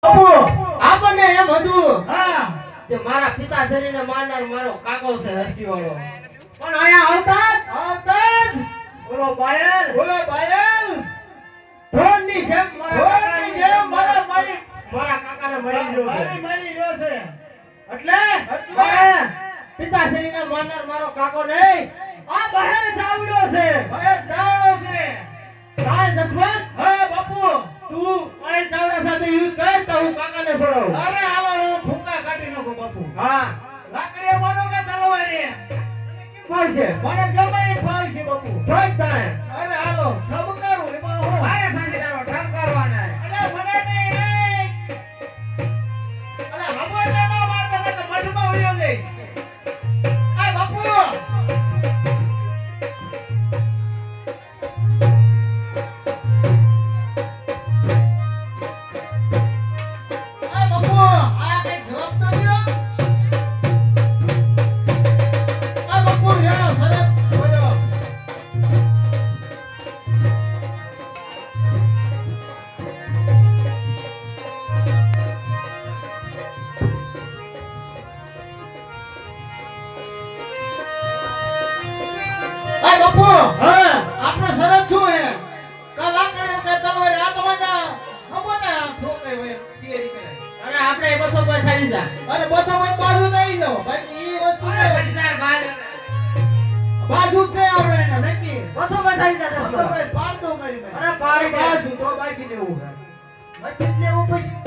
આપણને એમ હતું હા કે મારા પિતાશ્રીને મારનાર મારો કાકો છે હસીવાળો. પણ અહીંયા આવતા જ બોલો બાયલ ઢોરની જેમ ઢોરની જેમ મારા કાકાને મરી ગયો છે. મરી ગયો છે એટલે મારા પિતાશ્રીને મારનાર મારો કાકો નહીં, આ બહેર ચાવડો છે. કાલ દશમન, હા બાપુ તું બહેર ચાવડા સાથે યુદ્ધ કર તો હું કાકાને છોડાવું. અરે આવા હું ફૂંકા કાઢી નાખું બાપુ. હા લાકડીએ મારો કે તલવારે કોણ છે? મને ગમે એ ફાવ છે બાપુ. ઠોક તાણે. અરે હાલો ઠમકારું એમાં હું મારે સાંજેદારો ઠમ કરવાના. અલે મને નહીં અલે હમો ના મારતા ને મઢમાં ઉયો દે. આ બાપુ હા આપણે શરત શું હે કા લાકડી કે તલવાર આ તો મજા હમો ને ઠોકાય હોય તૈયારી કરે. અને આપણે બસો પર ખાઈ જા. અરે બધો ભાઈ બાજુ નહીં જાવ ભાઈ ઈ વસ્તુ બાજુ છે આપણે એને નક્કી બસો પર ખાઈ જા. બધો ભાઈ પાડ દો મારી અરે પાડી દે. બાજુ તો બાકી દેવું બાકી લેવું પછી